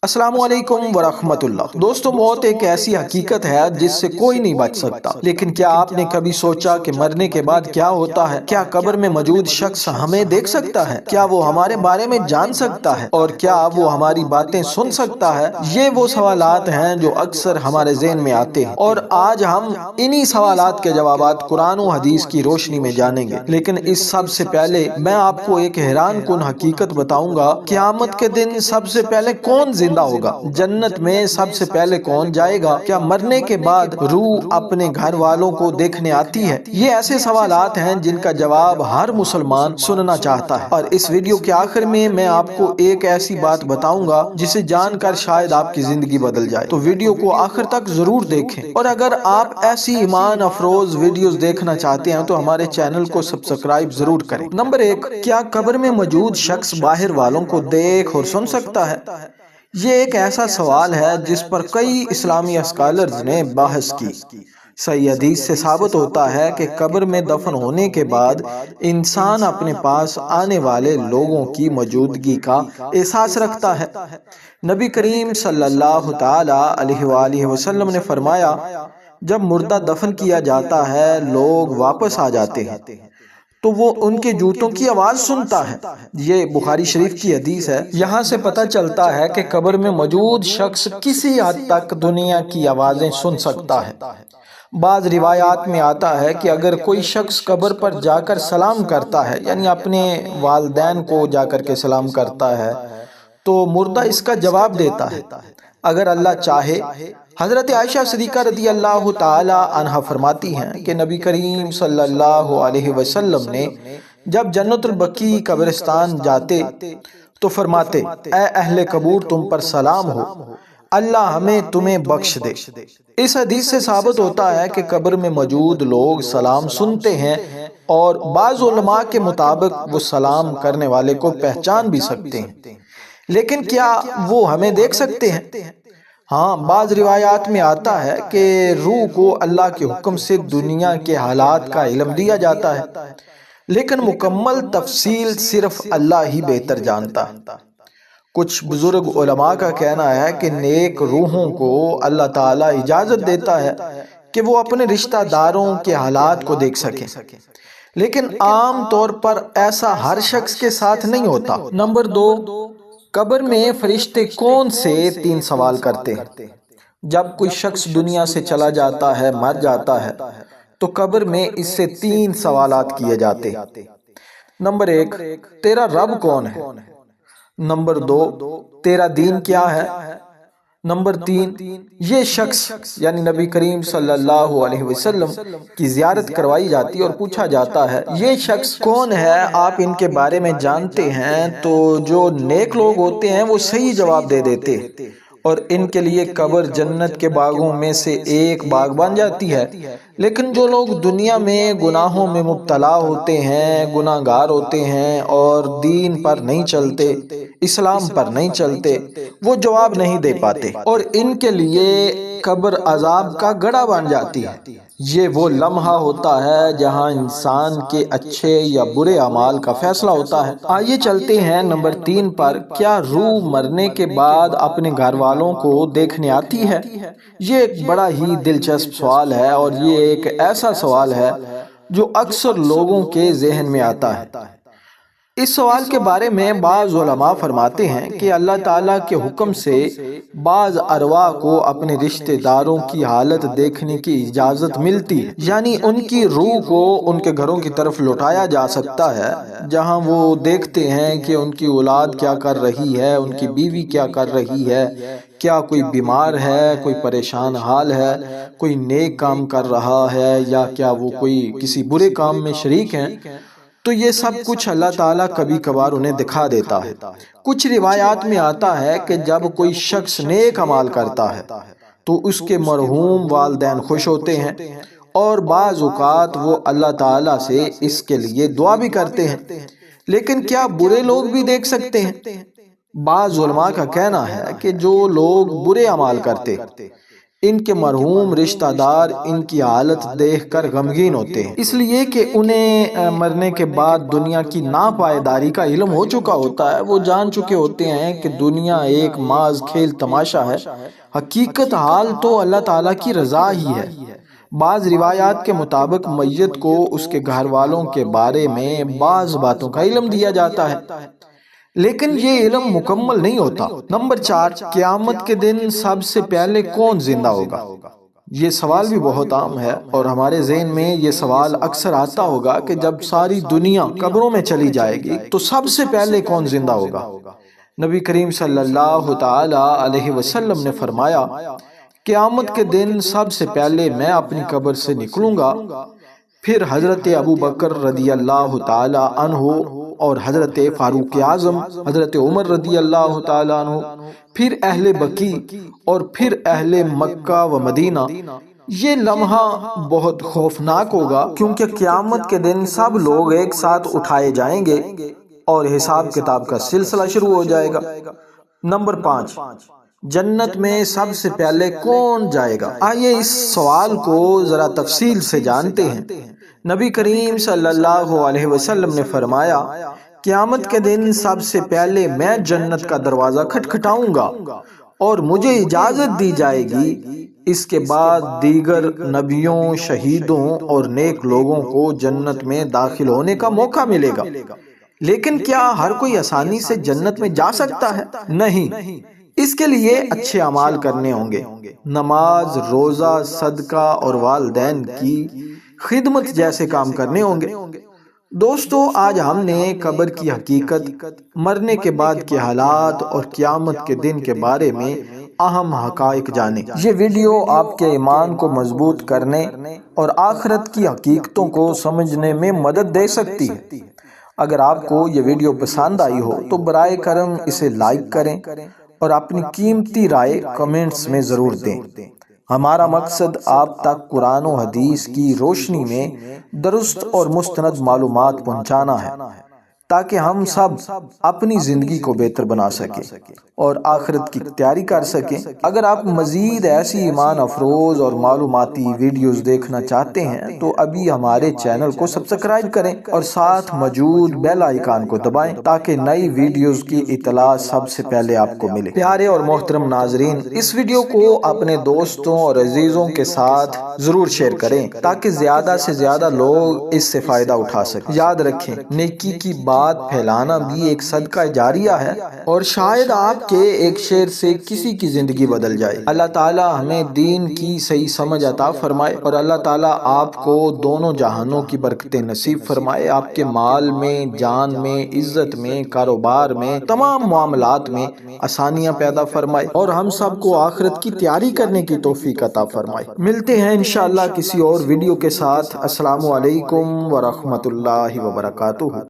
السلام علیکم ورحمۃ اللہ۔ دوستو، موت ایک ایسی حقیقت ہے جس سے کوئی نہیں بچ سکتا، لیکن کیا آپ نے کبھی سوچا کہ مرنے کے بعد کیا ہوتا ہے؟ کیا قبر میں موجود شخص ہمیں دیکھ سکتا ہے؟ کیا وہ ہمارے بارے میں جان سکتا ہے؟ اور کیا وہ ہماری باتیں سن سکتا ہے؟ یہ وہ سوالات ہیں جو اکثر ہمارے ذہن میں آتے ہیں، اور آج ہم انہی سوالات کے جوابات قرآن و حدیث کی روشنی میں جانیں گے۔ لیکن اس سب سے پہلے میں آپ کو ایک حیران کن حقیقت بتاؤں گا۔ قیامت کے دن سب سے پہلے کون زندہ ہوگا؟ جنت میں سب سے پہلے کون جائے گا؟ کیا مرنے کے بعد روح اپنے گھر والوں کو دیکھنے آتی ہے؟ یہ ایسے سوالات ہیں جن کا جواب ہر مسلمان سننا چاہتا ہے، اور اس ویڈیو کے آخر میں آپ کو ایک ایسی بات بتاؤں گا جسے جان کر شاید آپ کی زندگی بدل جائے۔ تو ویڈیو کو آخر تک ضرور دیکھیں، اور اگر آپ ایسی ایمان افروز ویڈیوز دیکھنا چاہتے ہیں تو ہمارے چینل کو سبسکرائب ضرور کریں۔ نمبر 1، کیا قبر میں موجود شخص باہر والوں کو دیکھ اور سن سکتا ہے؟ یہ ایک ایسا سوال ہے جس پر کئی اسلامی اسکالرز نے بحث کی۔ صحیح حدیث سے ثابت ہوتا ہے کہ قبر میں دفن ہونے کے بعد انسان اپنے پاس آنے والے لوگوں کی موجودگی کا احساس رکھتا ہے۔ نبی کریم صلی اللہ تعالی علیہ وآلہ وسلم نے فرمایا، جب مردہ دفن کیا جاتا ہے لوگ واپس آ جاتے ہیں تو وہ ان کے جوتوں کی آواز سنتا ہے۔ یہ بخاری شریف کی حدیث ہے۔ یہاں سے پتہ چلتا ہے کہ قبر میں موجود شخص کسی حد تک دنیا کی آوازیں سن سکتا ہے۔ بعض روایات میں آتا ہے کہ اگر کوئی شخص قبر پر جا کر سلام کرتا ہے، یعنی اپنے والدین کو جا کر کے سلام کرتا ہے، تو مردہ اس کا جواب دیتا ہے اگر اللہ چاہے۔ حضرت عائشہ صدیقہ رضی اللہ تعالی عنہا فرماتی ہیں کہ نبی کریم صلی اللہ علیہ وسلم نے جب جنت البقیع قبرستان جاتے تو فرماتے، اے اہل قبور تم پر سلام ہو، اللہ ہمیں تمہیں بخش دے۔ اس حدیث سے ثابت ہوتا ہے کہ قبر میں موجود لوگ سلام سنتے ہیں، اور بعض علماء کے مطابق وہ سلام کرنے والے کو پہچان بھی سکتے ہیں، لیکن کیا وہ ہمیں دیکھ سکتے ہیں؟ ہاں، بعض روایات میں آتا ہے کہ روح کو اللہ کے حکم سے دنیا کے حالات کا علم دیا جاتا ہے، لیکن مکمل تفصیل صرف اللہ ہی بہتر جانتا ہے۔ کچھ بزرگ علماء کا کہنا ہے کہ نیک روحوں کو اللہ تعالیٰ اجازت دیتا ہے کہ وہ اپنے رشتہ داروں کے حالات کو دیکھ سکیں، لیکن عام طور پر ایسا ہر شخص کے ساتھ نہیں ہوتا۔ نمبر 2، قبر میں فرشتے کون سے 3 سوال کرتے ہیں؟ جب کوئی شخص دنیا سے چلا جاتا ہے، مر جاتا ہے، تو قبر میں اس سے 3 سوالات کیے جاتے ہیں۔ نمبر 1، تیرا رب کون ہے؟ نمبر 2، تیرا دین کیا ہے؟ نمبر 3، یہ شخص یعنی نبی کریم صلی اللہ علیہ وسلم کی زیارت کروائی جاتی اور پوچھا جاتا ہے، یہ شخص کون ہے، آپ ان کے بارے میں جانتے ہیں؟ تو جو نیک لوگ ہوتے ہیں وہ صحیح جواب دے دیتے ہیں، اور ان کے لیے قبر جنت کے باغوں میں سے ایک باغ بن جاتی ہے۔ لیکن جو لوگ دنیا میں گناہوں میں مبتلا ہوتے ہیں، گناہ گار ہوتے ہیں، اور دین پر نہیں چلتے، اسلام پر نہیں چلتے، وہ جواب نہیں دے پاتے، اور ان کے لیے قبر عذاب کا گڑھا بن جاتی ہے۔ یہ وہ لمحہ ہوتا ہے جہاں انسان کے اچھے یا برے اعمال کا فیصلہ ہوتا ہے۔ آئیے چلتے ہیں نمبر 3 پر، کیا روح مرنے کے بعد اپنے گھر والوں کو دیکھنے آتی ہے؟ یہ ایک بڑا ہی دلچسپ سوال ہے، اور یہ ایک ایسا سوال ہے جو اکثر لوگوں کے ذہن میں آتا ہے۔ اس سوال کے بارے میں بعض علماء فرماتے ہیں کہ اللہ تعالیٰ کے حکم سے بعض ارواح کو اپنے رشتہ داروں کی حالت دیکھنے کی اجازت ملتی ہے، یعنی ان کی روح کو ان کے گھروں کی طرف لوٹایا جا سکتا ہے، جہاں وہ دیکھتے ہیں کہ ان کی اولاد کیا کر رہی ہے، ان کی بیوی کیا کر رہی ہے، کیا کوئی بیمار ہے، کوئی پریشان حال ہے، کوئی نیک کام کر رہا ہے، یا کیا وہ کوئی کسی برے کام میں شریک ہیں۔ تو یہ سب کچھ اللہ تعالیٰ کبھی کبھار انہیں دکھا دیتا ہے۔ کچھ روایات میں آتا ہے کہ جب کوئی شخص نیک عمل کرتا ہے تو اس کے مرحوم والدین خوش ہوتے ہیں، اور بعض اوقات وہ اللہ تعالیٰ سے اس کے لیے دعا بھی کرتے ہیں۔ لیکن کیا برے لوگ بھی دیکھ سکتے ہیں؟ بعض علماء کا کہنا ہے کہ جو لوگ برے عمل کرتے ان کے مرحوم رشتہ دار ان کی حالت دیکھ کر غمگین ہوتے ہیں، اس لیے کہ انہیں مرنے کے بعد دنیا کی ناپائیداری کا علم ہو چکا ہوتا ہے۔ وہ جان چکے ہوتے ہیں کہ دنیا ایک محض کھیل تماشا ہے، حقیقت حال تو اللہ تعالیٰ کی رضا ہی ہے۔ بعض روایات کے مطابق میت کو اس کے گھر والوں کے بارے میں بعض باتوں کا علم دیا جاتا ہے، لیکن یہ علم مکمل نہیں ہوتا۔ نمبر 4، قیامت کے دن سب سے پہلے کون زندہ ہوگا؟ یہ سوال بھی بہت عام ہے، اور ہمارے ذہن میں یہ سوال اکثر آتا ہوگا کہ جب ساری دنیا قبروں میں چلی جائے گی تو سب سے پہلے کون زندہ ہوگا؟ نبی کریم صلی اللہ تعالی علیہ وسلم نے فرمایا، قیامت کے دن سب سے پہلے میں اپنی قبر سے نکلوں گا، پھر حضرت ابو بکر رضی اللہ تعالی عنہ اور حضرت فاروق اعظم، حضرت عمر رضی اللہ تعالی عنہ، پھر اہل بقیع اور پھر اہل مکہ و مدینہ۔ یہ لمحہ بہت خوفناک ہوگا، کیونکہ قیامت کے دن سب لوگ ایک ساتھ اٹھائے جائیں گے اور حساب کتاب کا سلسلہ شروع ہو جائے گا۔ نمبر 5، جنت میں سب سے پہلے کون جائے گا؟ آئیے اس سوال کو ذرا تفصیل سے جانتے ہیں۔ نبی کریم صلی اللہ علیہ وسلم نے فرمایا، قیامت کے دن سب سے پہلے میں جنت کا دروازہ کھٹکھٹاؤں گا اور مجھے اجازت دی جائے گی، اس کے بعد دیگر نبیوں، شہیدوں اور نیک لوگوں کو جنت میں داخل ہونے کا موقع ملے گا۔ لیکن کیا ہر کوئی آسانی سے جنت میں جا سکتا ہے؟ نہیں، اس کے لیے اچھے اعمال کرنے ہوں گے، نماز، روزہ، صدقہ اور والدین کی خدمت جیسے کام کرنے ہوں گے۔ دوستو، آج ہم نے قبر کی حقیقت، مرنے کے بعد کے حالات اور قیامت کے دن کے بارے میں اہم حقائق جانے۔ یہ ویڈیو آپ کے ایمان کو مضبوط کرنے اور آخرت کی حقیقتوں کو سمجھنے میں مدد دے سکتی ہے۔ اگر آپ کو یہ ویڈیو پسند آئی ہو تو برائے کرم اسے لائک کریں اور اپنی قیمتی رائے کمنٹس میں ضرور دیں۔ ہمارا مقصد آپ تک قرآن و حدیث کی روشنی میں درست اور مستند معلومات پہنچانا ہے، تاکہ ہم سب اپنی زندگی کو بہتر بنا سکیں اور آخرت کی تیاری کر سکیں۔ اگر آپ مزید ایسی ایمان افروز اور معلوماتی ویڈیوز دیکھنا چاہتے ہیں تو ابھی ہمارے چینل کو سبسکرائب کریں اور ساتھ موجود بیل آئیکن کو دبائیں تاکہ نئی ویڈیوز کی اطلاع سب سے پہلے آپ کو ملے۔ پیارے اور محترم ناظرین، اس ویڈیو کو اپنے دوستوں اور عزیزوں کے ساتھ ضرور شیئر کریں تاکہ زیادہ سے زیادہ لوگ اس سے فائدہ اٹھا سکیں۔ یاد رکھیں، نیکی کی بات پھیلانا بھی ایک صدقہ جاریہ ہے، اور شاید آپ کے ایک شیئر سے کسی کی زندگی بدل جائے۔ اللہ تعالیٰ ہمیں دین کی صحیح سمجھ عطا فرمائے، اور اللہ تعالیٰ آپ کو دونوں جہانوں کی برکتیں نصیب فرمائے، آپ کے مال میں، جان میں، عزت میں، کاروبار میں، تمام معاملات میں آسانیاں پیدا فرمائے، اور ہم سب کو آخرت کی تیاری کرنے کی توفیق عطا فرمائے۔ ملتے ہیں انشاءاللہ کسی اور ویڈیو کے ساتھ۔ السلام علیکم ورحمۃ اللہ وبرکاتہ۔